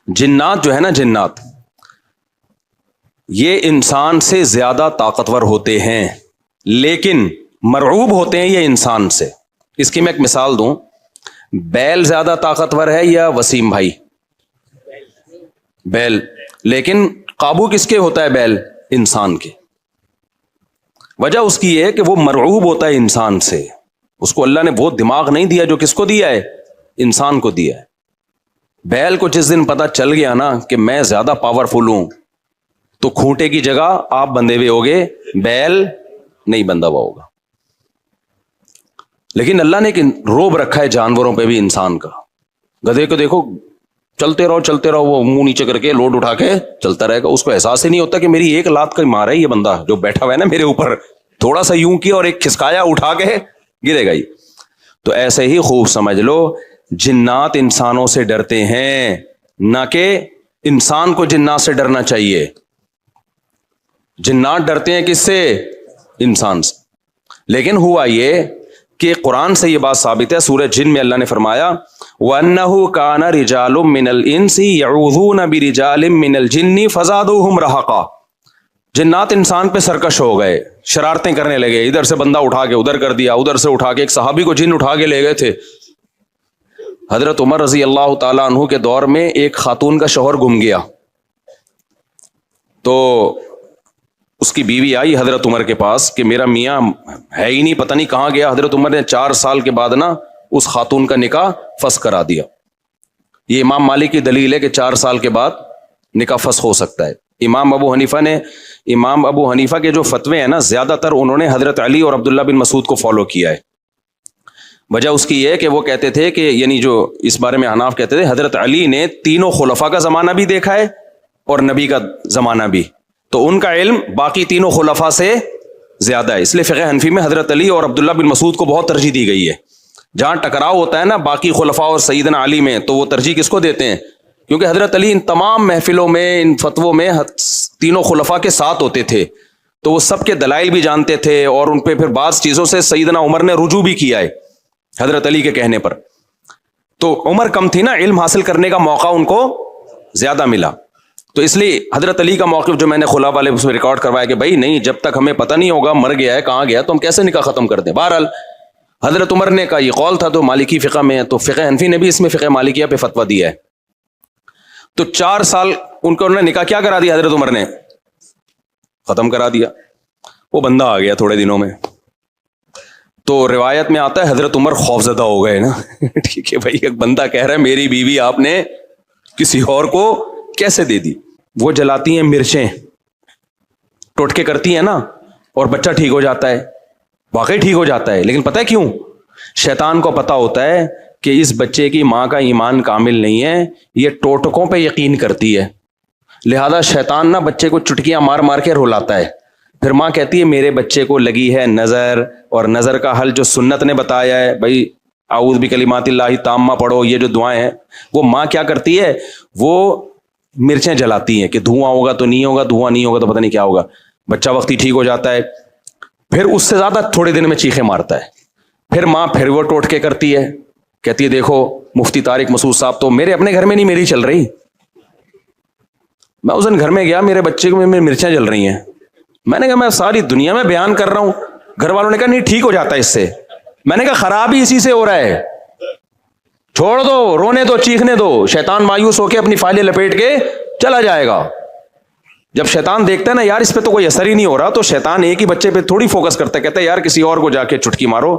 جنات جو ہے نا، جنات یہ انسان سے زیادہ طاقتور ہوتے ہیں لیکن مرعوب ہوتے ہیں یہ انسان سے. اس کی میں ایک مثال دوں. بیل زیادہ طاقتور ہے یا وسیم بھائی؟ بیل. لیکن قابو کس کے ہوتا ہے بیل؟ انسان کے. وجہ اس کی ہے کہ وہ مرعوب ہوتا ہے انسان سے. اس کو اللہ نے وہ دماغ نہیں دیا جو کس کو دیا ہے؟ انسان کو دیا ہے. بیل کو جس دن پتا چل گیا نا کہ میں زیادہ پاورفل ہوں تو کھوٹے کی جگہ آپ بندھے ہوئے ہوگے، بیل نہیں بندھا ہوا ہوگا. لیکن اللہ نے ایک روب رکھا ہے جانوروں پہ بھی انسان کا. گدھے کو دیکھو چلتے رہو وہ منہ نیچے کر کے لوڈ اٹھا کے چلتا رہے گا. اس کو احساس ہی نہیں ہوتا کہ میری ایک لات کا مار ہے یہ بندہ جو بیٹھا ہوا ہے نا میرے اوپر، تھوڑا سا یوں کیا اور ایک کھسکایا اٹھا کے گرے گا ہی. تو ایسے ہی خوب سمجھ لو جنات انسانوں سے ڈرتے ہیں، نہ کہ انسان کو جنات سے ڈرنا چاہیے. جنات ڈرتے ہیں کس سے؟ انسان سے. لیکن ہوا یہ کہ قرآن سے یہ بات ثابت ہے. سورہ جن میں اللہ نے فرمایا وَأَنَّهُ كَانَ رِجَالٌ مِّنَ الْإِنسِ يَعُوذُونَ بِرِجَالٍ مِّنَ الْجِنِّ فَزَادُوهُمْ رَهَقًا. جنات انسان پہ سرکش ہو گئے، شرارتیں کرنے لگے. ادھر سے بندہ اٹھا کے ادھر کر دیا، ادھر سے اٹھا کے. ایک صحابی کو جن اٹھا کے لے گئے تھے. حضرت عمر رضی اللہ تعالیٰ عنہ کے دور میں ایک خاتون کا شوہر گم گیا تو اس کی بیوی آئی حضرت عمر کے پاس کہ میرا میاں ہے ہی نہیں، پتہ نہیں کہاں گیا. حضرت عمر نے 4 سال کے بعد نا اس خاتون کا نکاح فسخ کرا دیا. یہ امام مالک کی دلیل ہے کہ 4 سال کے بعد نکاح فسخ ہو سکتا ہے. امام ابو حنیفہ کے جو فتوے ہیں نا زیادہ تر انہوں نے حضرت علی اور عبداللہ بن مسعود کو فالو کیا ہے. وجہ اس کی یہ ہے کہ وہ کہتے تھے کہ یعنی جو اس بارے میں حناف کہتے تھے حضرت علی نے تینوں خلفاء کا زمانہ بھی دیکھا ہے اور نبی کا زمانہ بھی، تو ان کا علم باقی تینوں خلفاء سے زیادہ ہے. اس لیے فقہ حنفی میں حضرت علی اور عبداللہ بن مسعود کو بہت ترجیح دی گئی ہے. جہاں ٹکراؤ ہوتا ہے نا باقی خلفاء اور سیدنا علی میں تو وہ ترجیح کس کو دیتے ہیں؟ کیونکہ حضرت علی ان تمام محفلوں میں ان فتووں میں تینوں خلفاء کے ساتھ ہوتے تھے تو وہ سب کے دلائل بھی جانتے تھے اور ان پہ پھر بعض چیزوں سے سیدنا عمر نے رجوع بھی کیا ہے حضرت علی کے کہنے پر. تو عمر کم تھی نا، علم حاصل کرنے کا موقع ان کو زیادہ ملا. تو اس لیے حضرت علی کا موقف جو میں نے خلا والے اس میں ریکارڈ کروایا کہ بھائی نہیں، جب تک ہمیں پتہ نہیں ہوگا مر گیا ہے کہاں گیا تو ہم کیسے نکاح ختم کر دیں. بہرحال حضرت عمر نے کا یہ قول تھا تو مالکی فقہ میں، تو فقہ حنفی نے بھی اس میں فقہ مالکیہ پہ فتویٰ دیا ہے. تو 4 سال ان کو انہوں نے نکاح کیا کرا دیا، حضرت عمر نے ختم کرا دیا. وہ بندہ آ گیا تھوڑے دنوں میں تو روایت میں آتا ہے حضرت عمر خوفزدہ ہو گئے نا. ٹھیک ہے بھائی، ایک بندہ کہہ رہا ہے میری بیوی آپ نے کسی اور کو کیسے دے دی. وہ جلاتی ہیں مرچیں، ٹوٹکے کرتی ہیں نا اور بچہ ٹھیک ہو جاتا ہے. واقعی ٹھیک ہو جاتا ہے، لیکن پتہ ہے کیوں؟ شیطان کو پتہ ہوتا ہے کہ اس بچے کی ماں کا ایمان کامل نہیں ہے، یہ ٹوٹکوں پہ یقین کرتی ہے. لہذا شیطان نا بچے کو چٹکیاں مار مار کے رلاتا ہے. پھر ماں کہتی ہے میرے بچے کو لگی ہے نظر، اور نظر کا حل جو سنت نے بتایا ہے بھائی اعوذ بکلمات اللہ تامہ پڑھو، یہ جو دعائیں ہیں، وہ ماں کیا کرتی ہے؟ وہ مرچیں جلاتی ہیں کہ دھواں ہوگا تو نہیں ہوگا، دھواں نہیں ہوگا تو پتہ نہیں کیا ہوگا. بچہ وقتی ٹھیک ہو جاتا ہے، پھر اس سے زیادہ تھوڑے دن میں چیخیں مارتا ہے. پھر ماں پھر وہ ٹوٹکے کرتی ہے، کہتی ہے دیکھو مفتی طارق مسعود صاحب تو میرے اپنے گھر میں نہیں میری چل رہی. میں اس دن گھر میں گیا، میرے بچے کو مرچیں جل رہی ہیں. میں نے کہا میں ساری دنیا میں بیان کر رہا ہوں. گھر والوں نے کہا نہیں ٹھیک ہو جاتا ہے اس سے. میں نے کہا خراب ہی اسی سے ہو رہا ہے، چھوڑ دو، رونے دو، چیخنے دو. شیطان مایوس ہو کے اپنی فائلیں لپیٹ کے چلا جائے گا. جب شیطان دیکھتا ہے نا یار اس پہ تو کوئی اثر ہی نہیں ہو رہا تو شیطان ایک ہی بچے پہ تھوڑی فوکس کرتا ہے، کہتا ہے یار کسی اور کو جا کے چٹکی مارو،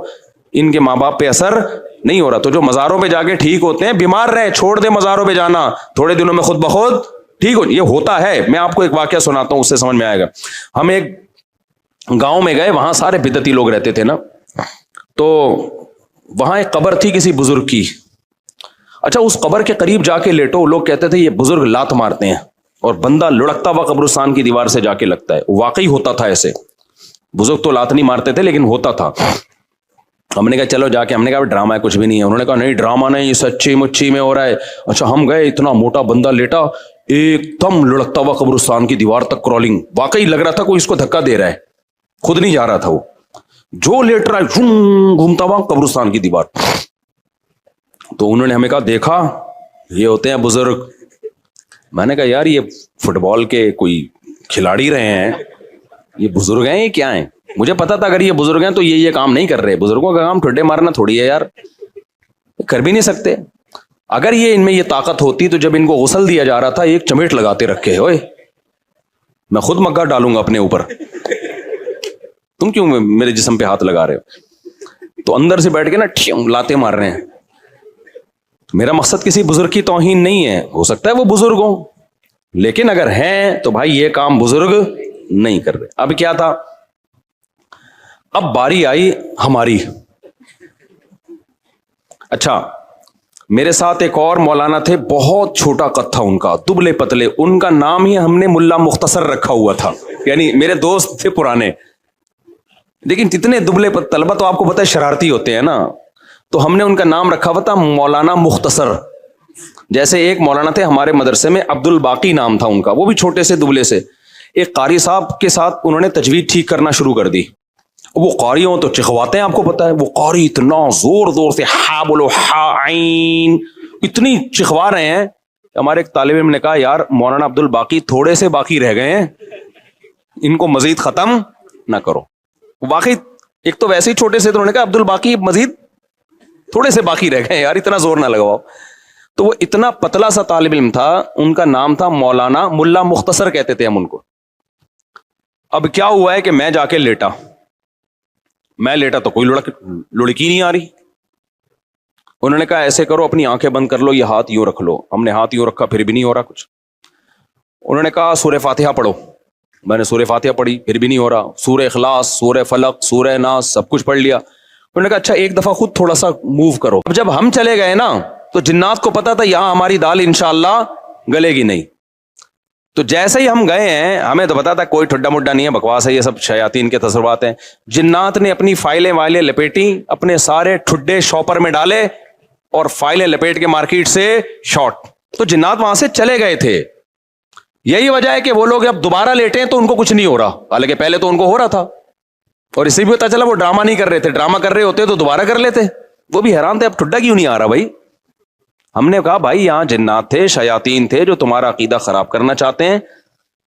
ان کے ماں باپ پہ اثر نہیں ہو رہا. تو جو مزاروں پہ جا کے ٹھیک ہوتے ہیں بیمار رہے، چھوڑ دے مزاروں پہ جانا، تھوڑے دنوں میں خود بخود ٹھیک ہو. یہ ہوتا ہے. میں آپ کو ایک واقعہ سناتا ہوں، اس سے سمجھ میں آئے گا. ہم ایک گاؤں میں گئے، وہاں سارے بدعتی لوگ رہتے تھے نا، تو وہاں ایک قبر تھی کسی بزرگ کی. اچھا اس قبر کے قریب جا کے لیٹو، لوگ کہتے تھے یہ بزرگ لات مارتے ہیں اور بندہ لڑکتا ہوا قبرستان کی دیوار سے جا کے لگتا ہے. واقعی ہوتا تھا ایسے. بزرگ تو لات نہیں مارتے تھے لیکن ہوتا تھا. ہم نے کہا چلو جا کے، ہم نے کہا ڈرامہ ہے کچھ بھی نہیں ہے. انہوں نے کہا نہیں ڈرامہ نہیں، یہ سچی مچی میں ہو رہا ہے. اچھا ہم گئے، اتنا موٹا بندہ لیٹا، ایک دم لڑکتا ہوا قبرستان کی دیوار تک کرولنگ. واقعی لگ رہا تھا کوئی اس کو دھکا دے رہا ہے، خود نہیں جا رہا تھا. وہ جو لیٹ رہا ہے گھومتا ہوا قبرستان کی دیوار. تو انہوں نے ہمیں کہا دیکھا یہ ہوتے ہیں بزرگ. میں نے کہا یار یہ فٹ بال کے کوئی کھلاڑی رہے ہیں, یہ بزرگ ہیں, یہ کیا ہیں؟ مجھے پتا تھا اگر یہ بزرگ ہیں تو یہ کام نہیں کر رہے. بزرگوں کا کام ٹھڈے مارنا تھوڑی ہے یار, کر بھی نہیں سکتے. اگر یہ ان میں یہ طاقت ہوتی تو جب ان کو غسل دیا جا رہا تھا ایک چمیٹ لگاتے رکھے, ہوئے میں خود مگا ڈالوں گا اپنے اوپر, تم کیوں میرے جسم پہ ہاتھ لگا رہے ہو؟ تو اندر سے بیٹھ کے نا لاتے مار رہے ہیں. میرا مقصد کسی بزرگ کی توہین نہیں ہے, ہو سکتا ہے وہ بزرگ ہوں, لیکن اگر ہیں تو بھائی یہ کام بزرگ نہیں کر رہے. اب کیا تھا, اب باری آئی ہماری. اچھا میرے ساتھ ایک اور مولانا تھے, بہت چھوٹا قد تھا ان کا, دبلے پتلے, ان کا نام ہی ہم نے ملا مختصر رکھا ہوا تھا, یعنی میرے دوست تھے پرانے, لیکن اتنے دبلے طلبہ تو آپ کو پتہ ہے شرارتی ہوتے ہیں نا, تو ہم نے ان کا نام رکھا ہوا تھا مولانا مختصر. جیسے ایک مولانا تھے ہمارے مدرسے میں, عبد الباقی نام تھا ان کا, وہ بھی چھوٹے سے دبلے سے. ایک قاری صاحب کے ساتھ انہوں نے تجوید ٹھیک کرنا شروع کر دی. وہ قاری ہوں تو چکھواتے ہیں, آپ کو پتا ہے وہ قاری اتنا زور زور سے ہا بولو ہا عین اتنی چکھوا رہے ہیں. ہمارے ایک طالب علم نے کہا یار مولانا عبد الباقی تھوڑے سے باقی رہ گئے ہیں, ان کو مزید ختم نہ کرو. واقعی ایک تو ویسے ہی چھوٹے سے, تو انہوں نے کہا عبد الباقی مزید تھوڑے سے باقی رہ گئے یار, اتنا زور نہ لگواؤ. تو وہ اتنا پتلا سا طالب علم تھا, ان کا نام تھا مولانا ملا مختصر کہتے تھے ہم ان کو. اب کیا ہوا ہے کہ میں جا کے لیٹا تو کوئی لڑکی نہیں آ رہی. انہوں نے کہا ایسے کرو اپنی آنکھیں بند کر لو, یہ ہاتھ یوں رکھ لو. ہم نے ہاتھ یوں رکھا, پھر بھی نہیں ہو رہا کچھ. انہوں نے کہا سورہ فاتحہ پڑھو. میں نے سورہ فاتحہ پڑھی, پھر بھی نہیں ہو رہا. سورہ اخلاص, سورہ فلق, سورہ ناس, سب کچھ پڑھ لیا. انہوں نے کہا اچھا ایک دفعہ خود تھوڑا سا موو کرو. اب جب ہم چلے گئے نا تو جنات کو پتا تھا یہاں ہماری دال انشاءاللہ گلے گی نہیں. تو جیسے ہی ہم گئے ہیں, ہمیں تو پتا تھا کوئی ٹھڈا مڈا نہیں ہے, بکواس ہے یہ سب, شیاطین کے تصورات ہیں. جنات نے اپنی فائلیں وائلیں لپیٹی, اپنے سارے ٹھڈے شاپر میں ڈالے اور فائلیں لپیٹ کے مارکیٹ سے شارٹ. تو جنات وہاں سے چلے گئے تھے. یہی وجہ ہے کہ وہ لوگ اب دوبارہ لیٹے تو ان کو کچھ نہیں ہو رہا, حالانکہ پہلے تو ان کو ہو رہا تھا. اور اسی بھی پتا چلا وہ ڈرامہ نہیں کر رہے تھے, ڈرامہ کر رہے ہوتے تو دوبارہ کر لیتے. وہ بھی حیران تھے اب ٹھڈا کیوں نہیں آ رہا بھائی. ہم نے کہا بھائی یہاں جنات تھے, شیاطین تھے جو تمہارا عقیدہ خراب کرنا چاہتے ہیں.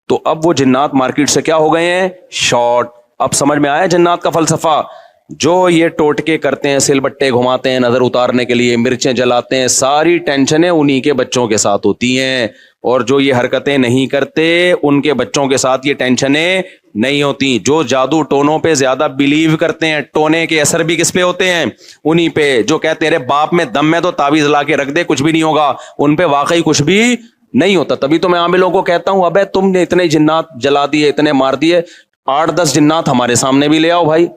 تو اب وہ جنات مارکیٹ سے کیا ہو گئے ہیں, شارٹ. اب سمجھ میں آیا جنات کا فلسفہ. جو یہ ٹوٹکے کرتے ہیں, سل بٹے گھماتے ہیں نظر اتارنے کے لیے, مرچیں جلاتے ہیں, ساری ٹینشنیں انہی کے بچوں کے ساتھ ہوتی ہیں. اور جو یہ حرکتیں نہیں کرتے ان کے بچوں کے ساتھ یہ ٹینشنیں نہیں ہوتی. جو جادو ٹونوں پہ زیادہ بلیو کرتے ہیں, ٹونے کے اثر بھی کس پہ ہوتے ہیں, انہی پہ. جو کہتے ہیں تیرے باپ میں دم ہے تو تعویذ لا کے رکھ دے کچھ بھی نہیں ہوگا, ان پہ واقعی کچھ بھی نہیں ہوتا. تبھی تو میں عاملوں کو کہتا ہوں ابے تم نے اتنے جنات جلا دیے, اتنے مار دیے, 8-10 جنات ہمارے سامنے بھی لے آؤ بھائی,